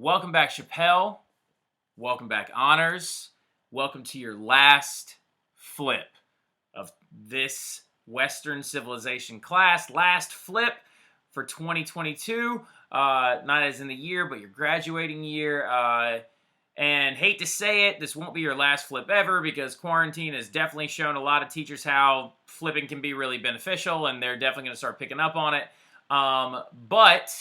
Welcome back, Chappelle. Welcome back, Honors. Welcome to your last flip of this Western Civilization class. Last flip for 2022. Not as in the year, but your graduating year. And hate to say it, this won't be your last flip ever because quarantine has definitely shown a lot of teachers how flipping can be really beneficial, and they're definitely going to start picking up on it. But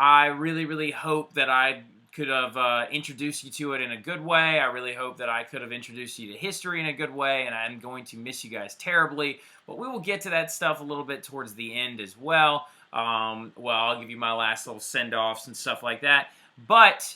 I really hope that I could have introduced you to it in a good way. I really hope that I could have introduced you to history in a good way, and I'm going to miss you guys terribly. But we will get to that stuff a little bit towards the end as well. I'll give you my last little send-offs and stuff like that. But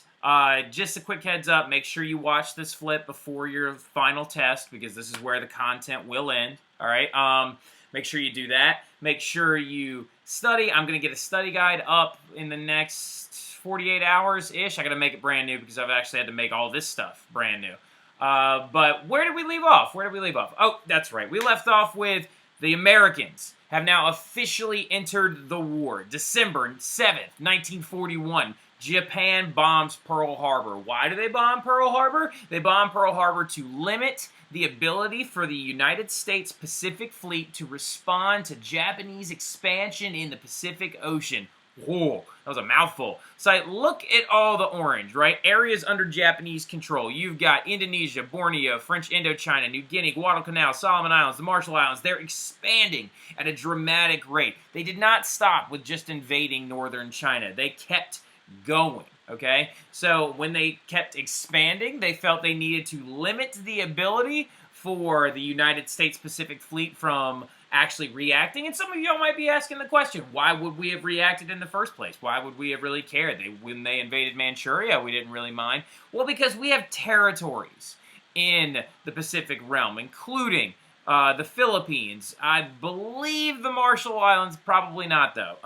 just a quick heads up, make sure you watch this flip before your final test because this is where the content will end. All right? Make sure you do that. Make sure you study. I'm going to get a study guide up in the next 48 hours-ish. I got to make it brand new because I've actually had to make all this stuff brand new. But where did we leave off? Oh, that's right. We left off with the Americans have now officially entered the war. December 7th, 1941. Japan bombs Pearl Harbor. Why do they bomb Pearl Harbor? They bomb Pearl Harbor to limit the ability for the United States Pacific Fleet to respond to Japanese expansion in the Pacific Ocean. Whoa, that was a mouthful. So look at all the orange, right? Areas under Japanese control. You've got Indonesia, Borneo, French Indochina, New Guinea, Guadalcanal, Solomon Islands, the Marshall Islands. They're expanding at a dramatic rate. They did not stop with just invading northern China. They kept going, okay? So when they kept expanding, they felt they needed to limit the ability for the United States Pacific Fleet from actually reacting. And some of y'all might be asking the question, why would we have reacted in the first place? Why would we have really cared? When they invaded Manchuria, we didn't really mind. Well, because we have territories in the Pacific realm, including the Philippines, I believe the Marshall Islands, probably not though.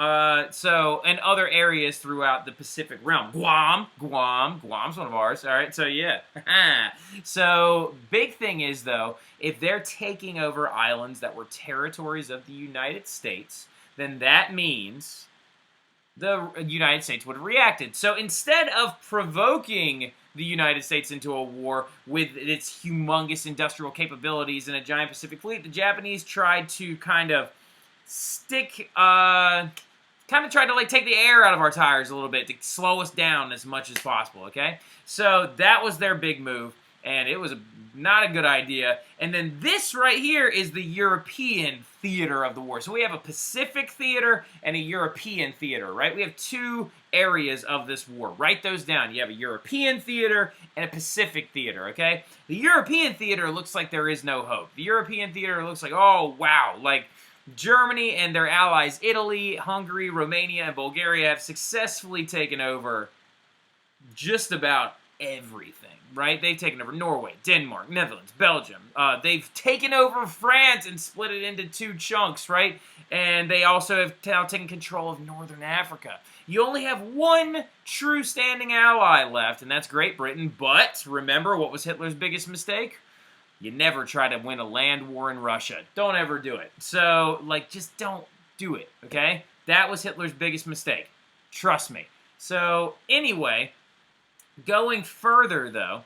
And other areas throughout the Pacific realm. Guam's one of ours, all right, so yeah. So, big thing is though, if they're taking over islands that were territories of the United States, then that means the United States would have reacted. So instead of provoking the United States into a war with its humongous industrial capabilities and a giant Pacific fleet, the Japanese tried to kind of take the air out of our tires a little bit to slow us down as much as possible, okay? So that was their big move, and it was not a good idea. And then this right here is the European theater of the war. So we have a Pacific theater and a European theater, right? We have two areas of this war. Write those down. You have a European theater and a Pacific theater, okay? The European theater looks like there is no hope. The European theater looks like, oh, wow, like Germany and their allies, Italy, Hungary, Romania, and Bulgaria have successfully taken over just about everything, right? They've taken over Norway, Denmark, Netherlands, Belgium. They've taken over France and split it into two chunks, right? And they also have now taken control of Northern Africa. You only have one true standing ally left, and that's Great Britain. But remember, what was Hitler's biggest mistake? You never try to win a land war in Russia. Don't ever do it. So, just don't do it, okay? That was Hitler's biggest mistake. Trust me. So, anyway, going further, though,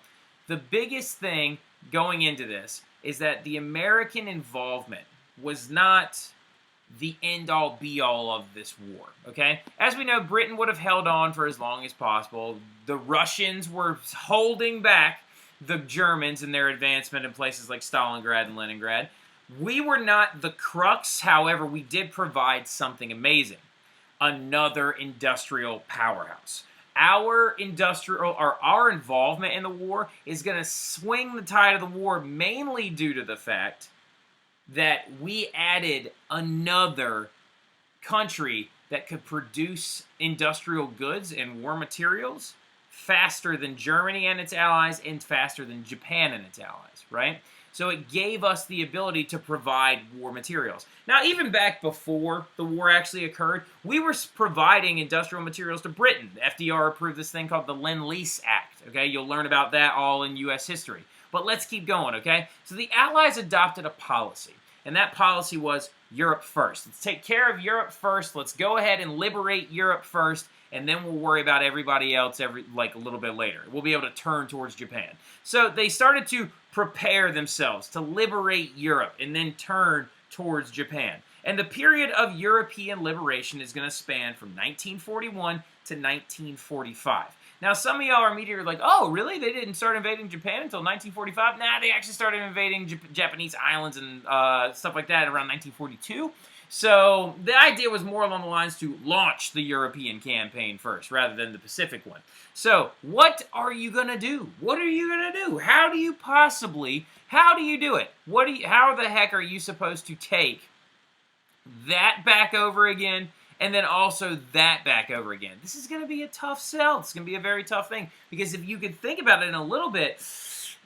the biggest thing going into this is that the American involvement was not the end-all, be-all of this war, okay? As we know, Britain would have held on for as long as possible. The Russians were holding back the Germans in their advancement in places like Stalingrad and Leningrad. We were not the crux, however, we did provide something amazing. Another industrial powerhouse. Our involvement in the war is going to swing the tide of the war mainly due to the fact that we added another country that could produce industrial goods and war materials faster than Germany and its allies and faster than Japan and its allies, right? So it gave us the ability to provide war materials. Now, even back before the war actually occurred, we were providing industrial materials to Britain. FDR approved this thing called the Lend-Lease Act, okay? You'll learn about that all in U.S. history. But let's keep going, okay? So the Allies adopted a policy, and that policy was Europe first. Let's take care of Europe first. Let's go ahead and liberate Europe first, and then we'll worry about everybody else like a little bit later. We'll be able to turn towards Japan. So they started to prepare themselves to liberate Europe and then turn towards Japan. And the period of European liberation is going to span from 1941 to 1945. Now, some of y'all are immediately like, oh, really? They didn't start invading Japan until 1945? Nah, they actually started invading Japanese islands and stuff like that around 1942. So the idea was more along the lines to launch the European campaign first rather than the Pacific one. So what are you going to do? What are you going to do? How do you do it? How the heck are you supposed to take that back over again and then also that back over again? This is going to be a tough sell. It's going to be a very tough thing because if you could think about it in a little bit,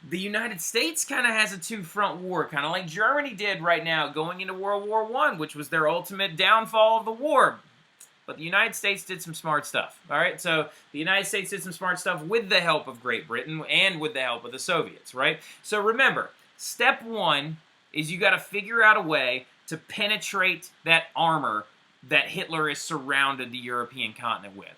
the United States kind of has a two-front war, kind of like Germany did right now going into World War I, which was their ultimate downfall of the war. But the United States did some smart stuff, all right? So the United States did some smart stuff with the help of Great Britain and with the help of the Soviets, right? So remember, step one is you got to figure out a way to penetrate that armor that Hitler has surrounded the European continent with.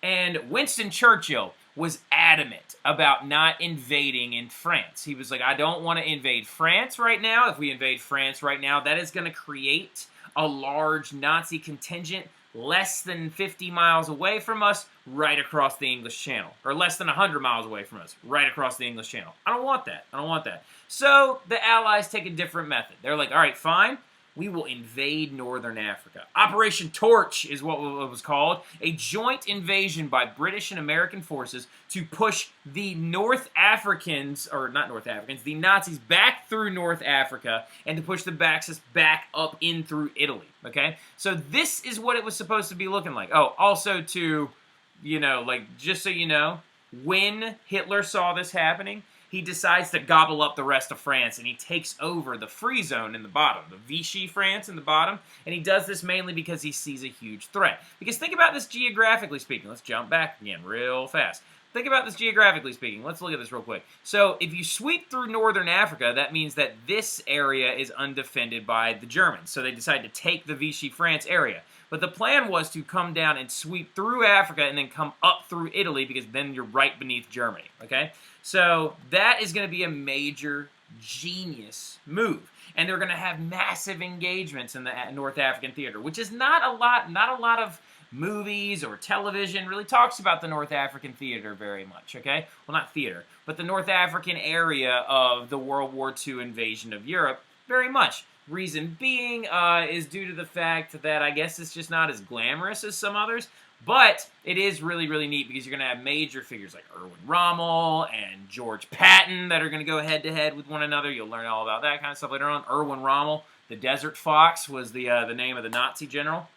And Winston Churchill was adamant about not invading in France. He was like, I don't want to invade France right now. If we invade France right now, that is going to create a large Nazi contingent less than 50 miles away from us, right across the English Channel. Or less than 100 miles away from us, right across the English Channel. I don't want that. I don't want that. So the Allies take a different method. They're like, all right, fine. We will invade Northern Africa. Operation Torch is what it was called. A joint invasion by British and American forces to push the North Africans, or not North Africans, the Nazis back through North Africa and to push the Axis back up in through Italy, okay? So this is what it was supposed to be looking like. Oh, also to, you know, like, just so you know, when Hitler saw this happening, he decides to gobble up the rest of France, and he takes over the free zone in the bottom, the Vichy France in the bottom, and he does this mainly because he sees a huge threat. Because think about this geographically speaking. Let's jump back again real fast. Think about this geographically speaking. Let's look at this real quick. So if you sweep through Northern Africa, that means that this area is undefended by the Germans. So they decide to take the Vichy France area. But the plan was to come down and sweep through Africa and then come up through Italy because then you're right beneath Germany, okay? So that is going to be a major genius move. And they're going to have massive engagements in the North African theater, which is not a lot of movies or television really talks about the North African theater very much, okay? Well, not theater, but the North African area of the World War II invasion of Europe very much. Reason being is due to the fact that I guess it's just not as glamorous as some others, but it is really, really neat because you're going to have major figures like Erwin Rommel and George Patton that are going to go head-to-head with one another. You'll learn all about that kind of stuff later on. Erwin Rommel, the Desert Fox, was the name of the Nazi general.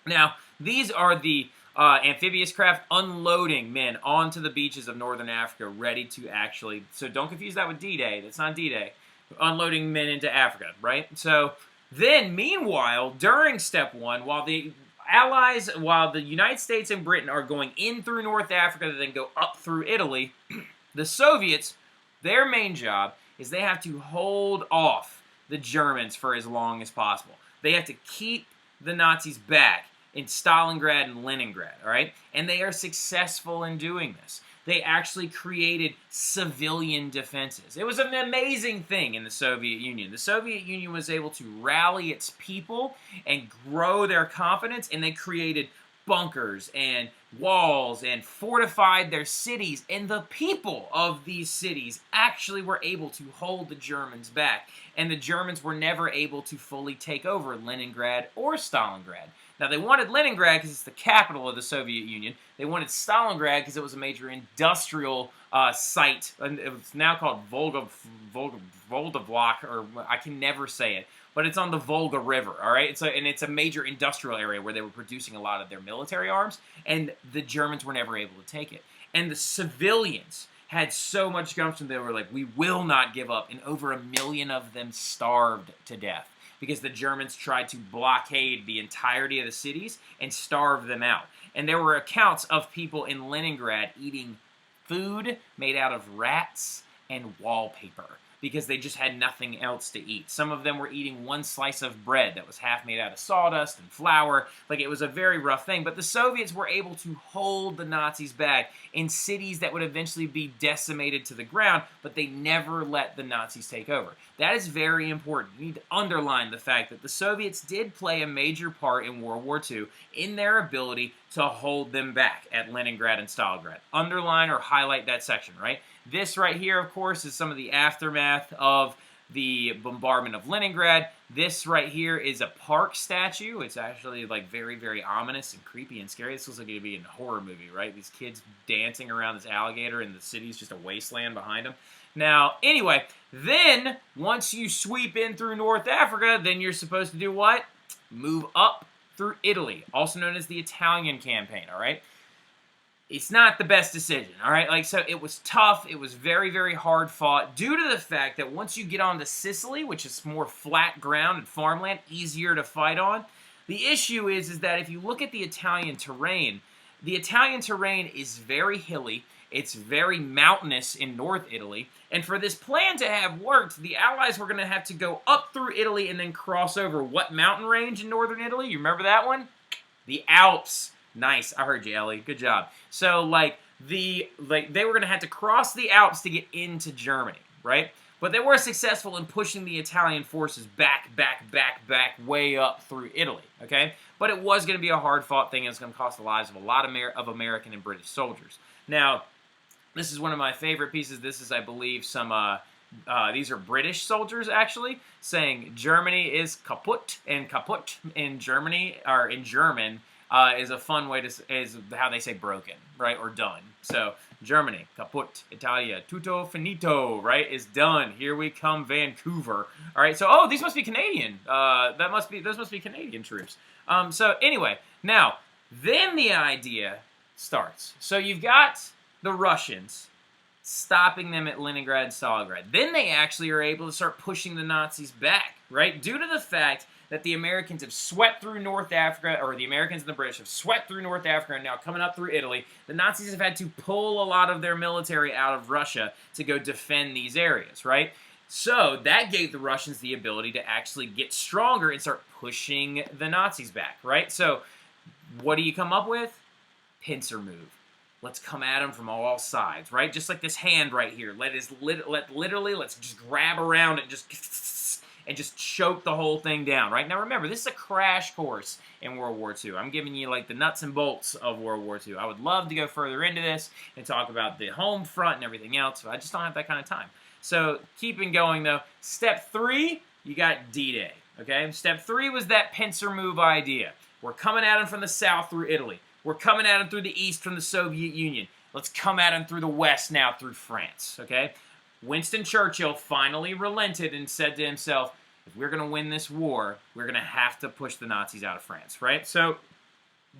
Now, these are the amphibious craft unloading men onto the beaches of Northern Africa, ready to actually... So don't confuse that with D-Day. That's not D-Day. Unloading men into Africa, right? So then, meanwhile, during step one, while the Allies, while the United States and Britain are going in through North Africa to then go up through Italy, the Soviets, their main job is they have to hold off the Germans for as long as possible. They have to keep the Nazis back in Stalingrad and Leningrad, all right? And they are successful in doing this. They actually created civilian defenses. It was an amazing thing in the Soviet Union. The Soviet Union was able to rally its people and grow their confidence, and they created bunkers and walls and fortified their cities, and the people of these cities actually were able to hold the Germans back, and the Germans were never able to fully take over Leningrad or Stalingrad. Now, they wanted Leningrad because it's the capital of the Soviet Union. They wanted Stalingrad because it was a major industrial site. And it was now called Voldavlak, or I can never say it. But it's on the Volga River, all right? And it's a major industrial area where they were producing a lot of their military arms, and the Germans were never able to take it. And the civilians had so much gumption, they were like, we will not give up. And over 1 million of them starved to death, because the Germans tried to blockade the entirety of the cities and starve them out. And there were accounts of people in Leningrad eating food made out of rats and wallpaper. because they just had nothing else to eat. Some of them were eating one slice of bread that was half made out of sawdust and flour. Like, it was a very rough thing. But the Soviets were able to hold the Nazis back in cities that would eventually be decimated to the ground, but they never let the Nazis take over. That is very important. You need to underline the fact that the Soviets did play a major part in World War II in their ability to hold them back at Leningrad and Stalingrad. Underline or highlight that section, right? This right here, of course, is some of the aftermath of the bombardment of Leningrad. This right here is a park statue. It's actually like very, very ominous and creepy and scary. This looks like it'd be in a horror movie, right? These kids dancing around this alligator and the city's just a wasteland behind them. Now, anyway, then once you sweep in through North Africa, then you're supposed to do what? Move up through Italy, also known as the Italian campaign, all right? It's not the best decision, all right? Like, so it was tough. It was very, very hard fought due to the fact that once you get onto Sicily, which is more flat ground and farmland, easier to fight on, the issue is that if you look at the Italian terrain is very hilly. It's very mountainous in North Italy. And for this plan to have worked, the Allies were going to have to go up through Italy and then cross over what mountain range in northern Italy? You remember that one? The Alps. Nice. I heard you, Ellie. Good job. So, they were going to have to cross the Alps to get into Germany, right? But they were successful in pushing the Italian forces back, way up through Italy, okay? But it was going to be a hard-fought thing, and it's going to cost the lives of a lot of American and British soldiers. Now, this is one of my favorite pieces. This is, I believe, these are British soldiers, actually, saying Germany is kaputt, and kaputt in Germany, or in German, is a fun way is how they say broken, right, or done. So, Germany, kaputt, Italia, tutto finito, right, is done. Here we come, Vancouver. All right, so, oh, these must be Canadian. Those must be Canadian troops. So, anyway, now, then the idea starts. So, you've got the Russians stopping them at Leningrad and Stalingrad. Then they actually are able to start pushing the Nazis back, right? Due to the fact that the Americans have swept through North Africa, or the Americans and the British have swept through North Africa and now coming up through Italy, the Nazis have had to pull a lot of their military out of Russia to go defend these areas, right? So that gave the Russians the ability to actually get stronger and start pushing the Nazis back, right? So what do you come up with? Pincer move. Let's come at them from all sides, right? Just like this hand right here. Let's just grab around it and just choke the whole thing down, right? Now remember, this is a crash course in World War II. I'm giving you like the nuts and bolts of World War II. I would love to go further into this and talk about the home front and everything else, but I just don't have that kind of time. So keeping going though, step 3, you got D-Day, okay? Step 3 was that pincer move idea. We're coming at them from the south through Italy. We're coming at them through the east from the Soviet Union. Let's come at them through the west now through France, okay? Winston Churchill finally relented and said to himself, if we're going to win this war, we're going to have to push the Nazis out of France, right? So,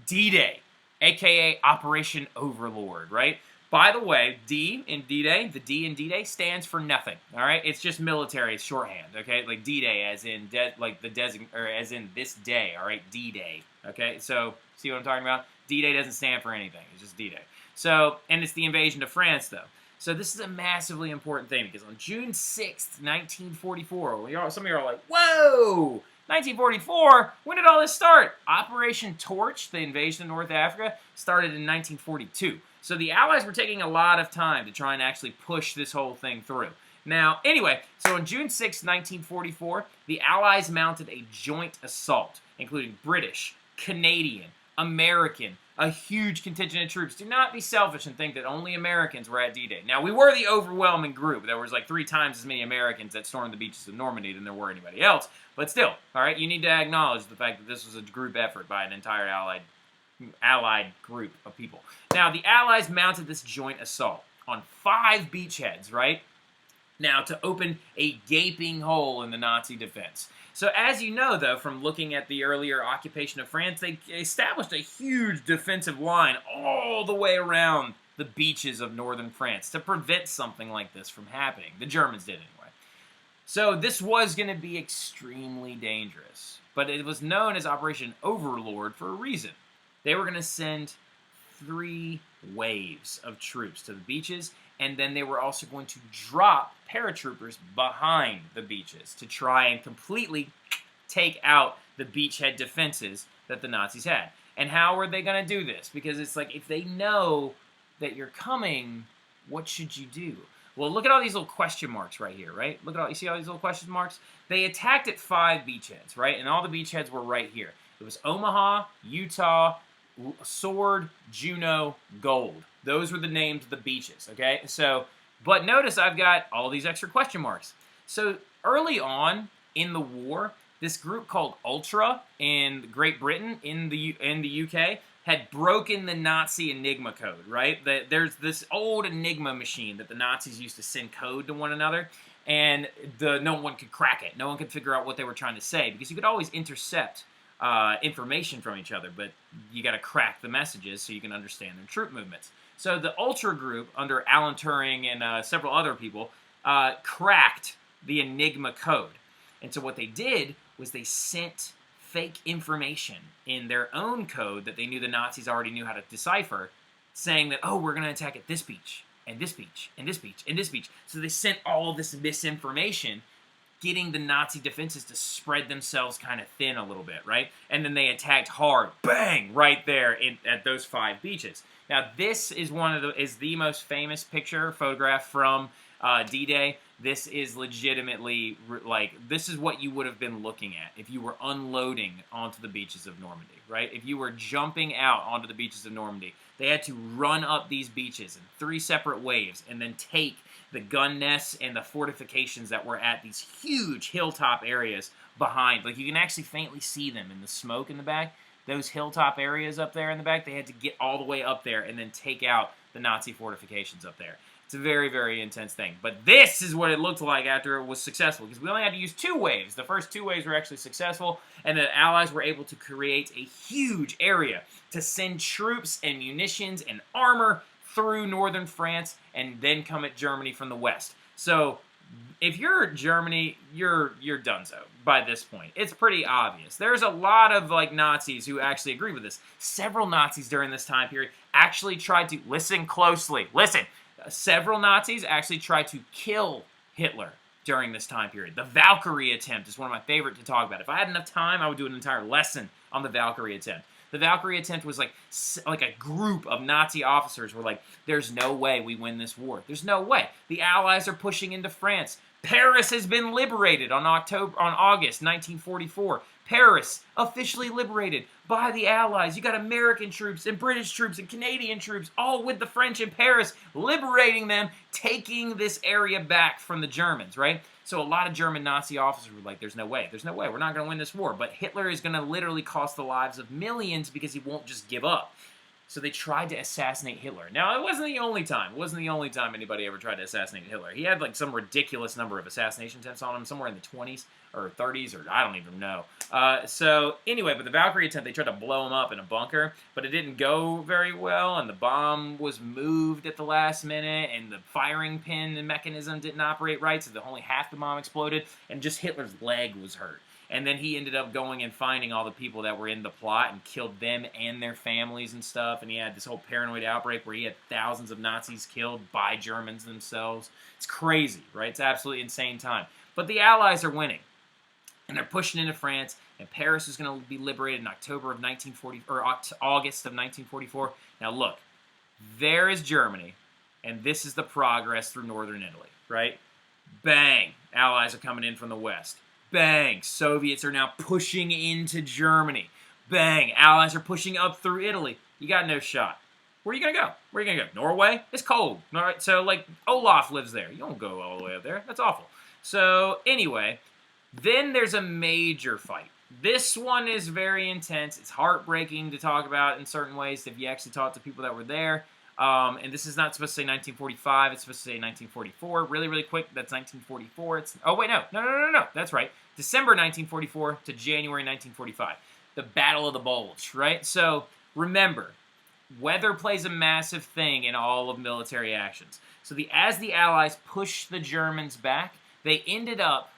D-Day, a.k.a. Operation Overlord, right? By the way, D in D-Day, the D in D-Day stands for nothing, all right? It's just military, it's shorthand, okay? Like D-Day as in, as in this day, all right? D-Day, okay? So, see what I'm talking about? D-Day doesn't stand for anything. It's just D-Day. So, and it's the invasion of France, though. So this is a massively important thing because on June 6th, 1944, some of you are like, whoa, 1944? When did all this start? Operation Torch, the invasion of North Africa, started in 1942. So the Allies were taking a lot of time to try and actually push this whole thing through. Now, anyway, so on June 6, 1944, the Allies mounted a joint assault, including British, Canadian, American, a huge contingent of troops. Do not be selfish and think that only Americans were at D-Day. Now, we were the overwhelming group. There was like 3 times as many Americans that stormed the beaches of Normandy than there were anybody else. But still, all right, you need to acknowledge the fact that this was a group effort by an entire allied group of people. Now, the Allies mounted this joint assault on 5 beachheads, right? Now, to open a gaping hole in the Nazi defense. So as you know, though, from looking at the earlier occupation of France, they established a huge defensive line all the way around the beaches of northern France to prevent something like this from happening. The Germans did anyway. So this was going to be extremely dangerous, but it was known as Operation Overlord for a reason. They were going to send 3 waves of troops to the beaches, and then they were also going to drop paratroopers behind the beaches to try and completely take out the beachhead defenses that the Nazis had. And how were they going to do this? Because it's like, if they know that you're coming, what should you do? Well, look at all these little question marks right here, right? Look at all, you see all these little question marks? They attacked at 5 beachheads, right? And all the beachheads were right here. It was Omaha, Utah, Sword, Juneau, Gold. Those were the names of the beaches, okay? So, but notice I've got all these extra question marks. So early on in the war, this group called Ultra in Great Britain, in the UK, had broken the Nazi Enigma code, right? There's this old Enigma machine that the Nazis used to send code to one another, and no one could crack it. No one could figure out what they were trying to say, because you could always intercept information from each other, but you got to crack the messages so you can understand their troop movements. So the Ultra group, under Alan Turing and several other people, cracked the Enigma code. And so what they did was they sent fake information in their own code that they knew the Nazis already knew how to decipher, saying that, oh, we're going to attack at this beach, and this beach, and this beach, and this beach. So they sent all this misinformation, getting the Nazi defenses to spread themselves kind of thin a little bit, right? And then they attacked hard, bang, right there at those 5 beaches. Now, this is the most famous photograph from D-Day. This is legitimately, like, this is what you would have been looking at if you were unloading onto the beaches of Normandy, right? If you were jumping out onto the beaches of Normandy, they had to run up these beaches in 3 separate waves and then take the gun nests and the fortifications that were at these huge hilltop areas behind. Like, you can actually faintly see them in the smoke in the back. Those hilltop areas up there in the back, they had to get all the way up there and then take out the Nazi fortifications up there. It's a very, very intense thing. But this is what it looked like after it was successful, because we only had to use 2 waves. The first 2 waves were actually successful, and the Allies were able to create a huge area to send troops and munitions and armor through northern France and then come at Germany from the west. So if you're Germany, you're donezo by this point. It's pretty obvious. There's a lot of Nazis who actually agree with this. Several Nazis during this time period actually tried to, listen closely, listen, several Nazis actually tried to kill Hitler during this time period. The Valkyrie Attempt is one of my favorite to talk about. If I had enough time, I would do an entire lesson on the Valkyrie Attempt. The Valkyrie Attempt was like a group of Nazi officers were like, there's no way we win this war. There's no way. The Allies are pushing into France. Paris has been liberated on August 1944. Paris, officially liberated by the Allies. You got American troops and British troops and Canadian troops, all with the French in Paris, liberating them, taking this area back from the Germans, right? So a lot of German Nazi officers were like, there's no way, we're not going to win this war. But Hitler is going to literally cost the lives of millions because he won't just give up. So they tried to assassinate Hitler. Now, it wasn't the only time. It wasn't the only time anybody ever tried to assassinate Hitler. He had some ridiculous number of assassination attempts on him, somewhere in the 20s or 30s, or I don't even know. So anyway, but the Valkyrie Attempt, they tried to blow him up in a bunker, but it didn't go very well, and the bomb was moved at the last minute, and the firing pin mechanism didn't operate right, so only half the bomb exploded, and just Hitler's leg was hurt. And then he ended up going and finding all the people that were in the plot and killed them and their families and stuff. And he had this whole paranoid outbreak where he had thousands of Nazis killed by Germans themselves. It's crazy, right? It's absolutely insane time. But the Allies are winning. And they're pushing into France. And Paris is going to be liberated in August of 1944. Now look, there is Germany. And this is the progress through northern Italy, right? Bang! Allies are coming in from the west. Bang! Soviets are now pushing into Germany. Bang! Allies are pushing up through Italy. You got no shot. Where are you going to go? Where are you going to go? Norway? It's cold. All right, so Olaf lives there. You don't go all the way up there. That's awful. So anyway, then there's a major fight. This one is very intense. It's heartbreaking to talk about in certain ways if you actually talk to people that were there. And this is not supposed to say 1945. It's supposed to say 1944. Really, really quick, that's 1944. Oh, wait, no. That's right. December 1944 to January 1945. The Battle of the Bulge, right? So remember, weather plays a massive thing in all of military actions. So as the Allies pushed the Germans back, they ended up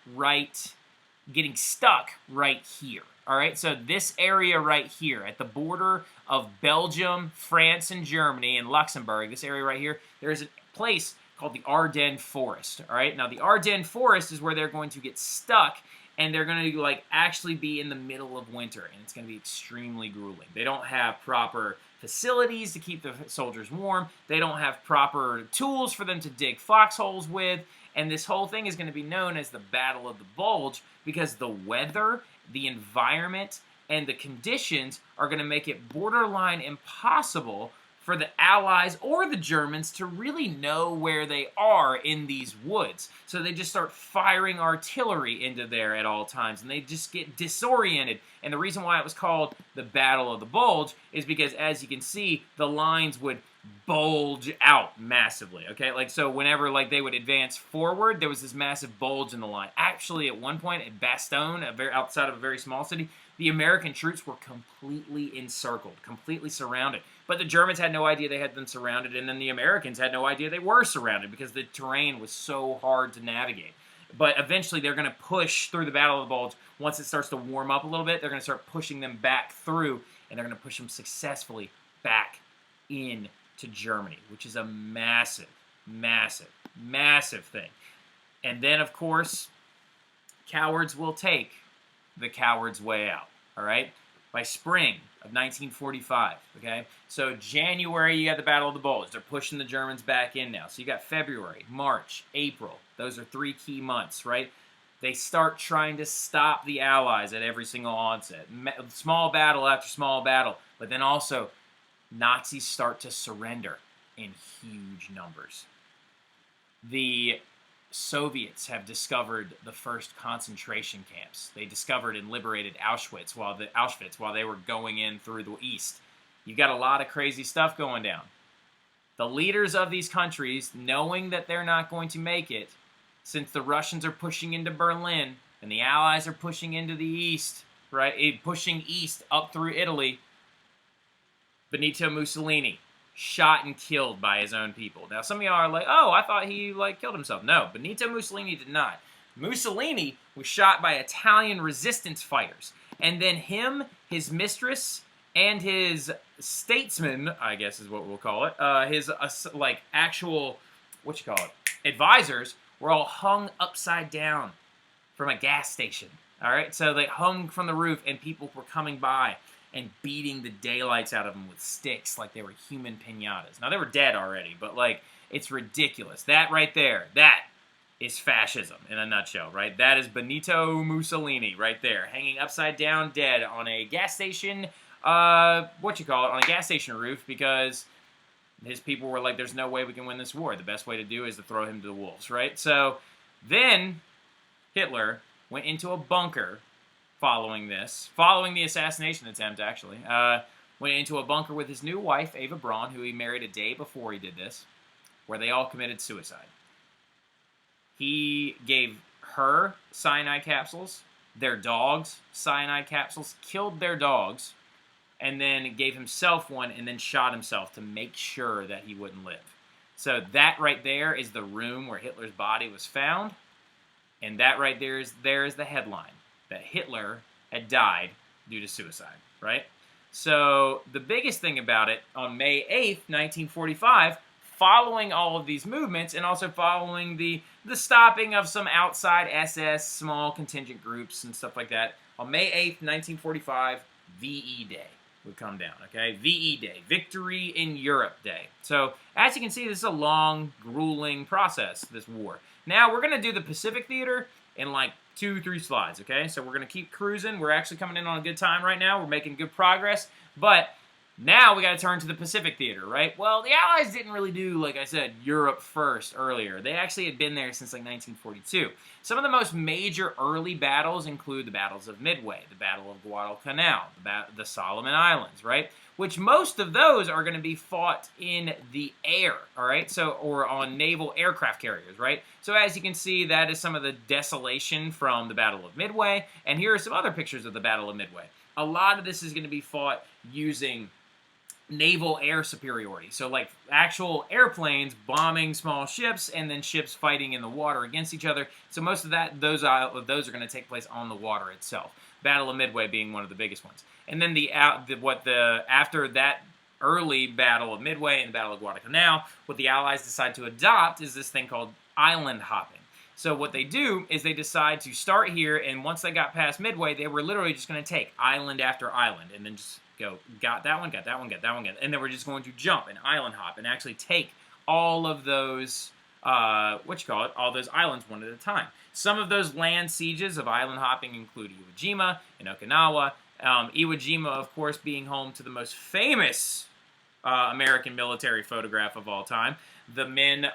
getting stuck right here. All right, so this area right here at the border of Belgium, France, and Germany, and Luxembourg, this area right here, there is a place called the Ardennes Forest. All right, now the Ardennes Forest is where they're going to get stuck, and they're going to like actually be in the middle of winter, and it's going to be extremely grueling. They don't have proper facilities to keep the soldiers warm. They don't have proper tools for them to dig foxholes with, and this whole thing is going to be known as the Battle of the Bulge because the weather, the environment, and the conditions are going to make it borderline impossible for the Allies or the Germans to really know where they are in these woods. So they just start firing artillery into there at all times, and they just get disoriented. And the reason why it was called the Battle of the Bulge is because, as you can see, the lines would bulge out massively, okay? Like, so whenever, like, they would advance forward, there was this massive bulge in the line. Actually, at one point, at Bastogne, outside of a very small city, the American troops were completely encircled, completely surrounded. But the Germans had no idea they had them surrounded, and then the Americans had no idea they were surrounded because the terrain was so hard to navigate. But eventually, they're going to push through the Battle of the Bulge. Once it starts to warm up a little bit, they're going to start pushing them back through, and they're going to push them successfully back in to Germany, which is a massive, massive, massive thing. And then, of course, cowards will take the coward's way out, all right? By spring of 1945, okay? So January, you got the Battle of the Bulge. They're pushing the Germans back in now. So you got February, March, April. Those are 3 key months, right? They start trying to stop the Allies at every single onset. Small battle after small battle, but then also Nazis start to surrender in huge numbers. The Soviets have discovered the first concentration camps. They discovered and liberated Auschwitz while they were going in through the east. You got a lot of crazy stuff going down. The leaders of these countries, knowing that they're not going to make it, since the Russians are pushing into Berlin and the Allies are pushing into the east, right? Pushing east up through Italy, Benito Mussolini, shot and killed by his own people. Now, some of y'all are like, oh, I thought he, killed himself. No, Benito Mussolini did not. Mussolini was shot by Italian resistance fighters. And then him, his mistress, and his statesman, I guess is what we'll call it, his, actual, advisors, were all hung upside down from a gas station. All right? So they hung from the roof, and people were coming by and beating the daylights out of them with sticks like they were human piñatas. Now, they were dead already, but, it's ridiculous. That right there, that is fascism in a nutshell, right? That is Benito Mussolini right there, hanging upside down dead on a gas station, on a gas station roof because his people were like, there's no way we can win this war. The best way to do is to throw him to the wolves, right? So then Hitler went into a bunker following the assassination attempt, actually, went into a bunker with his new wife, Eva Braun, who he married a day before he did this, where they all committed suicide. He gave her cyanide capsules, their dogs cyanide capsules, killed their dogs, and then gave himself one and then shot himself to make sure that he wouldn't live. So that right there is the room where Hitler's body was found, and that right there is the headline, that Hitler had died due to suicide, right? So the biggest thing about it, on May 8th, 1945, following all of these movements and also following the stopping of some outside SS, small contingent groups and stuff like that, on May 8th, 1945, VE Day would come down, okay? VE Day, Victory in Europe Day. So, as you can see, this is a long, grueling process, this war. Now, we're going to do the Pacific Theater in 2-3 slides, okay? So we're going to keep cruising. We're actually coming in on a good time right now. We're making good progress. But now we got to turn to the Pacific Theater, right? Well, the Allies didn't really do, like I said, Europe first earlier. They actually had been there since 1942. Some of the most major early battles include the battles of Midway, the Battle of Guadalcanal, the Solomon Islands, right? Which most of those are going to be fought in the air, all right? So, or on naval aircraft carriers, right? So as you can see, that is some of the desolation from the Battle of Midway, and here are some other pictures of the Battle of Midway. A lot of this is going to be fought using naval air superiority. So actual airplanes bombing small ships and then ships fighting in the water against each other. So most of those are going to take place on the water itself. Battle of Midway being one of the biggest ones. And then after that early Battle of Midway and the Battle of Guadalcanal, what the Allies decide to adopt is this thing called island hopping. So what they do is they decide to start here, and once they got past Midway, they were literally just going to take island after island, and then just go, got that one, got that one, got that one, and then we're just going to jump and island hop and actually take all of those, all those islands one at a time. Some of those land sieges of island hopping include Iwo Jima and Okinawa. Iwo Jima, of course, being home to the most famous American military photograph of all time. The men,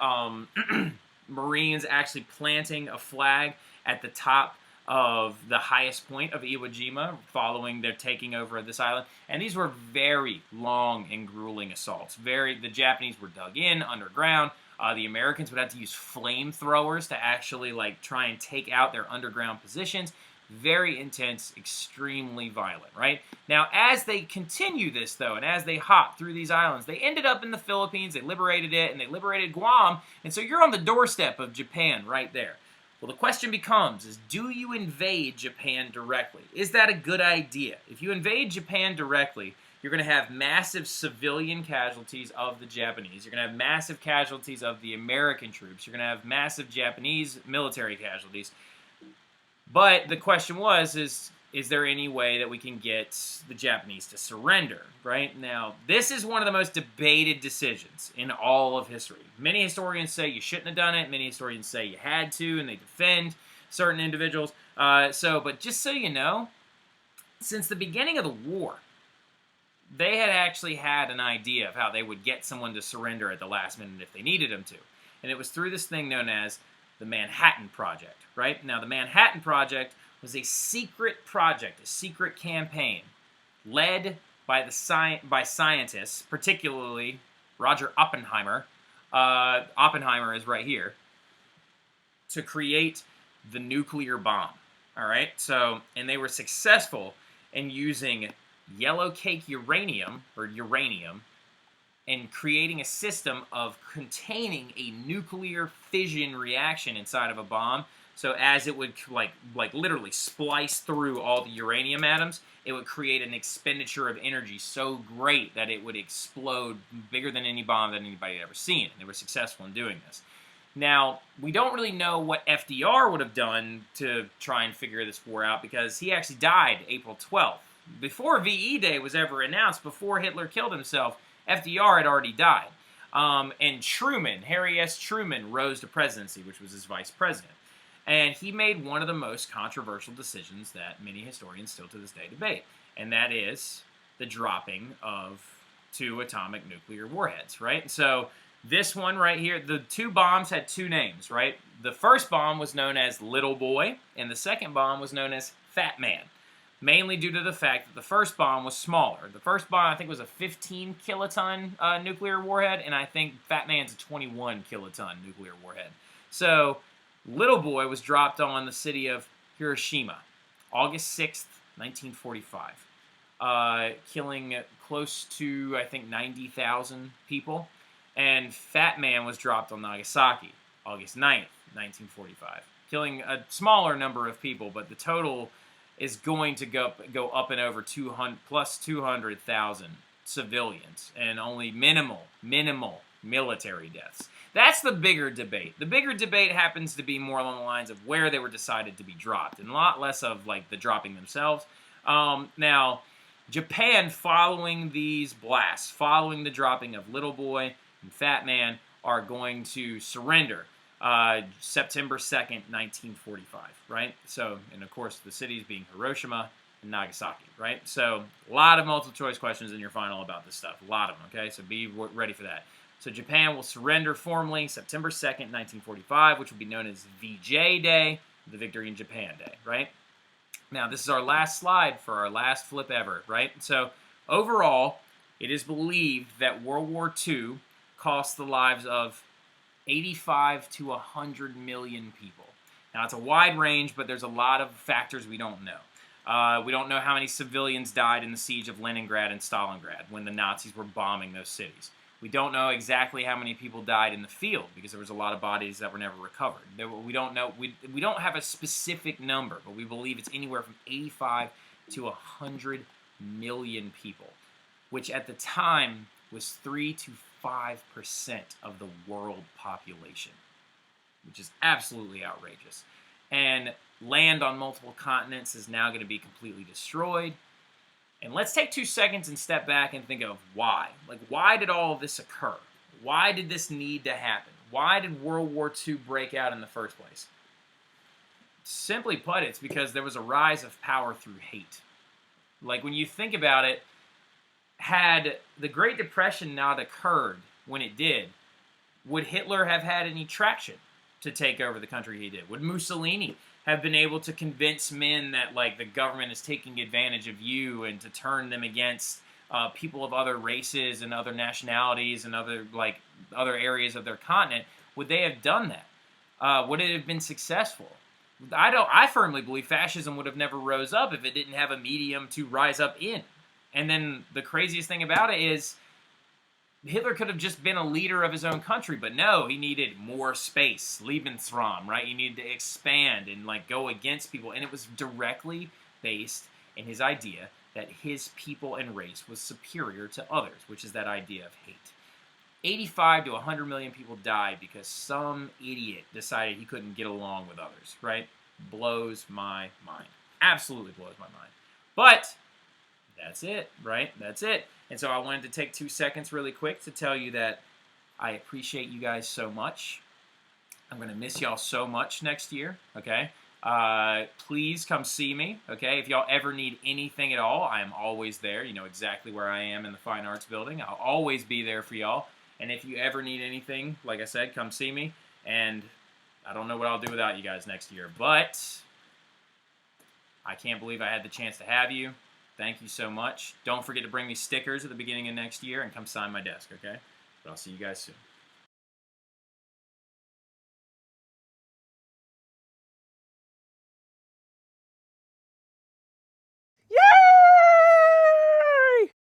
Marines actually planting a flag at the top of the highest point of Iwo Jima following their taking over of this island. And these were very long and grueling assaults. The Japanese were dug in underground. The Americans would have to use flamethrowers to actually try and take out their underground positions. Very intense, extremely violent, right? Now, as they continue this, though, and as they hop through these islands, they ended up in the Philippines, they liberated it, and they liberated Guam, and so you're on the doorstep of Japan right there. Well, the question becomes, do you invade Japan directly? Is that a good idea? If you invade Japan directly, you're going to have massive civilian casualties of the Japanese. You're going to have massive casualties of the American troops. You're going to have massive Japanese military casualties. But the question is there any way that we can get the Japanese to surrender, right? Now, this is one of the most debated decisions in all of history. Many historians say you shouldn't have done it. Many historians say you had to, and they defend certain individuals. But just so you know, since the beginning of the war, they had actually had an idea of how they would get someone to surrender at the last minute if they needed them to. And it was through this thing known as the Manhattan Project, right? Now, the Manhattan Project was a secret project, a secret campaign, led by scientists, particularly Roger Oppenheimer. Oppenheimer is right here, to create the nuclear bomb, all right? So, and they were successful in using yellow cake uranium, and creating a system of containing a nuclear fission reaction inside of a bomb. So as it would literally splice through all the uranium atoms, it would create an expenditure of energy so great that it would explode bigger than any bomb that anybody had ever seen. And they were successful in doing this. Now, we don't really know what FDR would have done to try and figure this war out, because he actually died April 12th. Before VE Day was ever announced, before Hitler killed himself, FDR had already died. And Truman, Harry S. Truman, rose to presidency, which was his vice president. And he made one of the most controversial decisions that many historians still to this day debate, and that is the dropping of 2 atomic nuclear warheads, right? So this one right here, the 2 bombs had 2 names, right? The first bomb was known as Little Boy, and the second bomb was known as Fat Man, mainly due to the fact that the first bomb was smaller. The first bomb, I think, was a 15 kiloton nuclear warhead, and I think Fat Man's a 21 kiloton nuclear warhead. So Little Boy was dropped on the city of Hiroshima, August 6th, 1945, killing close to, I think, 90,000 people. And Fat Man was dropped on Nagasaki, August 9th, 1945, killing a smaller number of people, but the total is going to go up and over 200,000 civilians, and only minimal military deaths. That's the bigger debate. The bigger debate happens to be more along the lines of where they were decided to be dropped, and a lot less of the dropping themselves. Now, Japan, following these blasts, following the dropping of Little Boy and Fat Man, are going to surrender September 2nd, 1945, right? So, and of course, the cities being Hiroshima and Nagasaki, right? So, a lot of multiple choice questions in your final about this stuff. A lot of them, okay? So be ready for that. So Japan will surrender formally September 2nd, 1945, which will be known as VJ Day, the Victory in Japan Day, right? Now, this is our last slide for our last flip ever, right? So, overall, it is believed that World War II cost the lives of 85 to 100 million people. Now, it's a wide range, but there's a lot of factors we don't know. We don't know how many civilians died in the siege of Leningrad and Stalingrad when the Nazis were bombing those cities. We don't know exactly how many people died in the field because there was a lot of bodies that were never recovered. We don't know. We don't have a specific number, but we believe it's anywhere from 85 to 100 million people, which at the time was 3 to 5% of the world population, which is absolutely outrageous. And land on multiple continents is now going to be completely destroyed. And let's take 2 seconds and step back and think of why. Like, why did all of this occur? Why did this need to happen? Why did World War II break out in the first place? Simply put, it's because there was a rise of power through hate. Like, when you think about it, had the Great Depression not occurred when it did, would Hitler have had any traction to take over the country he did? Would Mussolini have been able to convince men that, like, the government is taking advantage of you and to turn them against people of other races and other nationalities and other areas of their continent? Would they have done that? Would it have been successful? I firmly believe fascism would have never rose up if it didn't have a medium to rise up in. And then the craziest thing about it is Hitler could have just been a leader of his own country, but no, he needed more space, Lebensraum, right? He needed to expand and like go against people, and it was directly based in his idea that his people and race was superior to others, which is that idea of hate. 85 to 100 million people died because some idiot decided he couldn't get along with others, right? Blows my mind. Absolutely blows my mind. But that's it, right? That's it. And so I wanted to take 2 seconds really quick to tell you that I appreciate you guys so much. I'm going to miss y'all so much next year, okay? Please come see me, okay? If y'all ever need anything at all, I am always there. You know exactly where I am in the Fine Arts Building. I'll always be there for y'all. And if you ever need anything, like I said, come see me. And I don't know what I'll do without you guys next year, but I can't believe I had the chance to have you. Thank you so much. Don't forget to bring me stickers at the beginning of next year and come sign my desk, okay? But I'll see you guys soon.